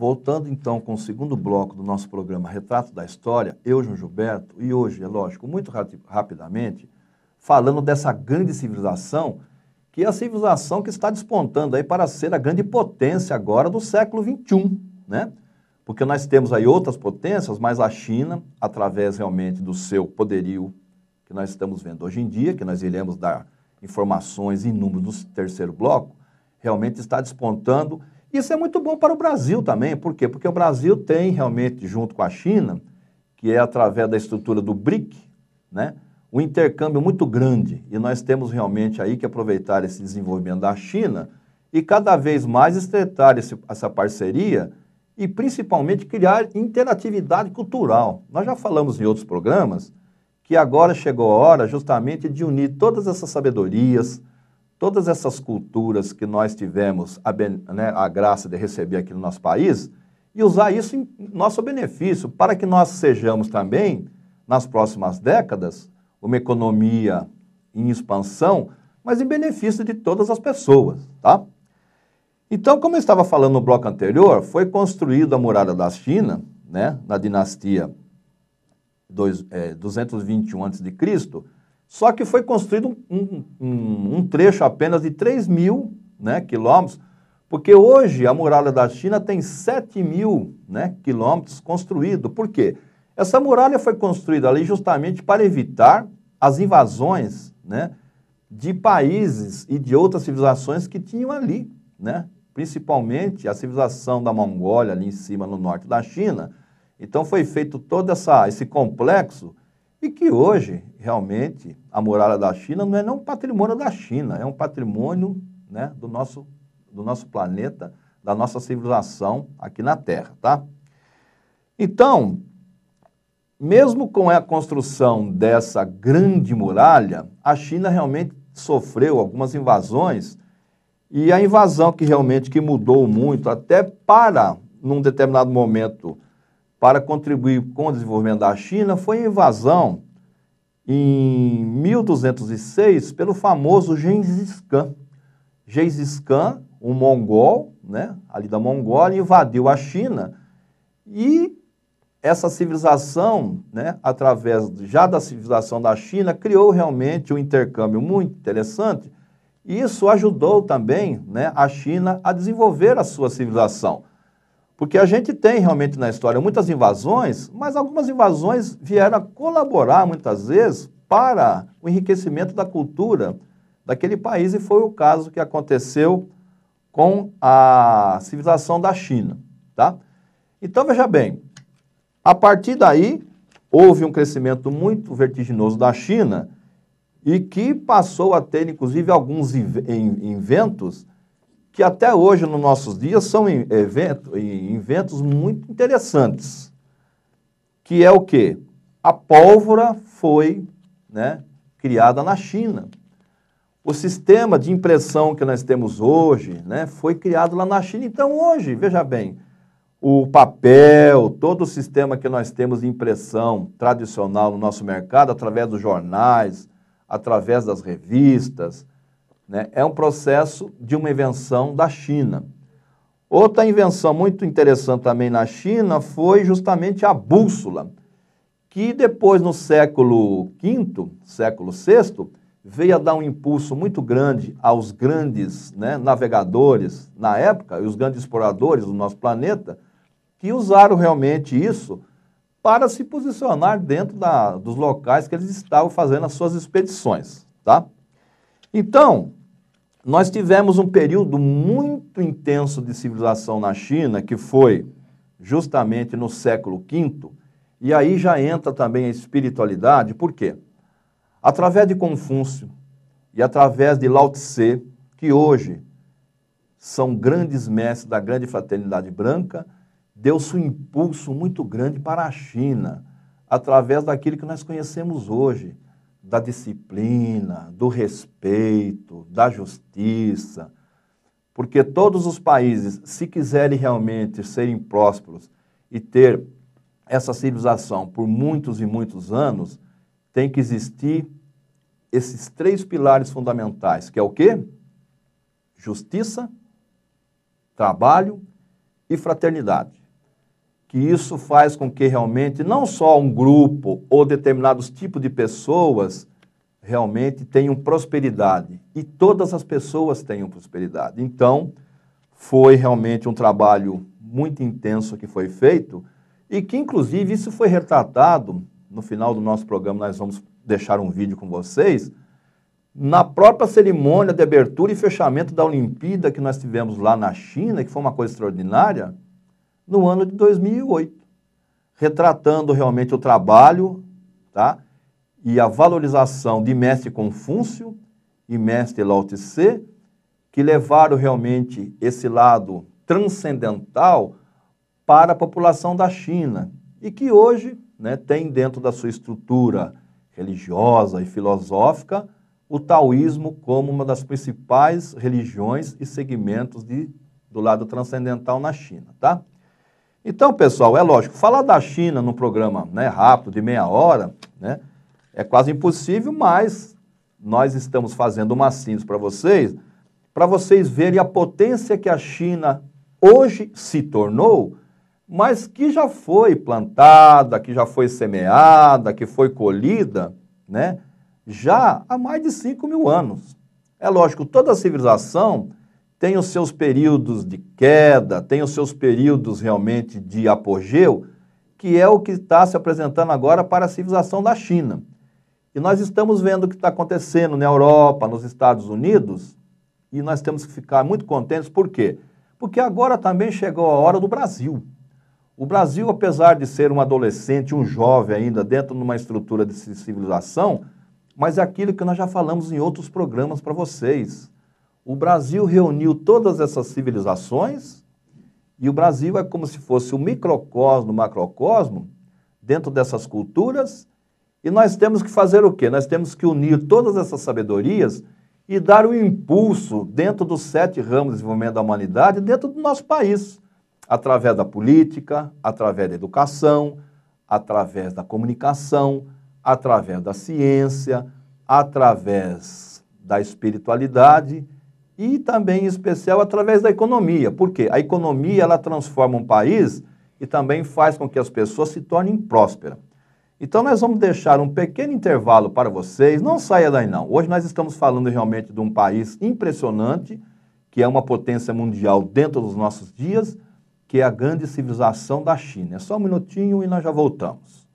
voltando então com o segundo bloco do nosso programa Retrato da História, eu, João Gilberto, e hoje, é lógico, muito rapidamente, falando dessa grande civilização, que é a civilização que está despontando aí para ser a grande potência agora do século XXI, né? Porque nós temos aí outras potências, mas a China, através realmente do seu poderio que nós estamos vendo hoje em dia, que nós iremos dar informações em número do terceiro bloco, realmente está despontando. Isso é muito bom para o Brasil também. Por quê? Porque o Brasil tem realmente, junto com a China, que é através da estrutura do BRIC, né, um intercâmbio muito grande. E nós temos realmente aí que aproveitar esse desenvolvimento da China e cada vez mais estreitar essa parceria e principalmente criar interatividade cultural. Nós já falamos em outros programas que agora chegou a hora justamente de unir todas essas sabedorias, todas essas culturas que nós tivemos a graça de receber aqui no nosso país e usar isso em nosso benefício, para que nós sejamos também, nas próximas décadas, uma economia em expansão, mas em benefício de todas as pessoas, tá? Então, como eu estava falando no bloco anterior, foi construída a Muralha da China, né, na dinastia 221 a.C., só que foi construído um trecho apenas de 3.000, né, quilômetros, porque hoje a Muralha da China tem 7.000, né, quilômetros construídos. Por quê? Essa muralha foi construída ali justamente para evitar as invasões, né, de países e de outras civilizações que tinham ali, né, principalmente a civilização da Mongólia, ali em cima, no norte da China. Então foi feito todo esse complexo, e que hoje, realmente, a Muralha da China não é nem um patrimônio da China, é um patrimônio, né, do nosso planeta, da nossa civilização aqui na Terra, tá? Então, mesmo com a construção dessa grande muralha, a China realmente sofreu algumas invasões, e a invasão que mudou muito, até para, num determinado momento, para contribuir com o desenvolvimento da China, foi a invasão em 1206 pelo famoso Gengis Khan. Gengis Khan, um mongol, né, ali da Mongólia, invadiu a China e essa civilização, né, através já da civilização da China, criou realmente um intercâmbio muito interessante e isso ajudou também, né, a China a desenvolver a sua civilização. Porque a gente tem realmente na história muitas invasões, mas algumas invasões vieram a colaborar muitas vezes para o enriquecimento da cultura daquele país, e foi o caso que aconteceu com a civilização da China, tá? Então, veja bem, a partir daí, houve um crescimento muito vertiginoso da China e que passou a ter, inclusive, alguns inventos que até hoje, nos nossos dias, são inventos muito interessantes, que é o quê? A pólvora foi, né, criada na China. O sistema de impressão que nós temos hoje, né, foi criado lá na China. Então, hoje, veja bem, o papel, todo o sistema que nós temos de impressão tradicional no nosso mercado, através dos jornais, através das revistas, né, é um processo de uma invenção da China. Outra invenção muito interessante também na China foi justamente a bússola, que depois, no século V, século VI, veio a dar um impulso muito grande aos grandes, né, navegadores na época, e os grandes exploradores do nosso planeta, que usaram realmente isso para se posicionar dentro dos locais que eles estavam fazendo as suas expedições, tá? Então, nós tivemos um período muito intenso de civilização na China, que foi justamente no século V, e aí já entra também a espiritualidade. Por quê? Através de Confúcio e através de Lao Tse, que hoje são grandes mestres da grande fraternidade branca, deu-se um impulso muito grande para a China, através daquilo que nós conhecemos hoje, da disciplina, do respeito, da justiça, porque todos os países, se quiserem realmente serem prósperos e ter essa civilização por muitos e muitos anos, tem que existir esses 3 pilares fundamentais, que é o quê? Justiça, trabalho e fraternidade. que isso faz com que realmente não só um grupo ou determinados tipos de pessoas realmente tenham prosperidade, e todas as pessoas tenham prosperidade. Então, foi realmente um trabalho muito intenso que foi feito, e que inclusive isso foi retratado, no final do nosso programa nós vamos deixar um vídeo com vocês, na própria cerimônia de abertura e fechamento da Olimpíada que nós tivemos lá na China, que foi uma coisa extraordinária, no ano de 2008, retratando realmente o trabalho, tá? E a valorização de mestre Confúcio e mestre Lao Tse, que levaram realmente esse lado transcendental para a população da China, e que hoje, né, tem dentro da sua estrutura religiosa e filosófica o taoísmo como uma das principais religiões e segmentos do lado transcendental na China, tá? Então, pessoal, é lógico, falar da China num programa, né, rápido, de meia hora, né, é quase impossível, mas nós estamos fazendo uma síntese para vocês verem a potência que a China hoje se tornou, mas que já foi plantada, que já foi semeada, que foi colhida, né, já há mais de 5.000 anos. É lógico, toda civilização tem os seus períodos de queda, tem os seus períodos realmente de apogeu, que é o que está se apresentando agora para a civilização da China. E nós estamos vendo o que está acontecendo na Europa, nos Estados Unidos, e nós temos que ficar muito contentes. Por quê? Porque agora também chegou a hora do Brasil. O Brasil, apesar de ser um adolescente, um jovem ainda, dentro de uma estrutura de civilização, mas é aquilo que nós já falamos em outros programas para vocês. O Brasil reuniu todas essas civilizações, e o Brasil é como se fosse o microcosmo, o macrocosmo, dentro dessas culturas, e nós temos que fazer o quê? Nós temos que unir todas essas sabedorias e dar um impulso dentro dos 7 ramos de desenvolvimento da humanidade, dentro do nosso país, através da política, através da educação, através da comunicação, através da ciência, através da espiritualidade e também, em especial, através da economia. Por quê? A economia, ela transforma um país e também faz com que as pessoas se tornem prósperas. Então, nós vamos deixar um pequeno intervalo para vocês. Não saia daí, não. Hoje nós estamos falando realmente de um país impressionante, que é uma potência mundial dentro dos nossos dias, que é a grande civilização da China. É só um minutinho e nós já voltamos.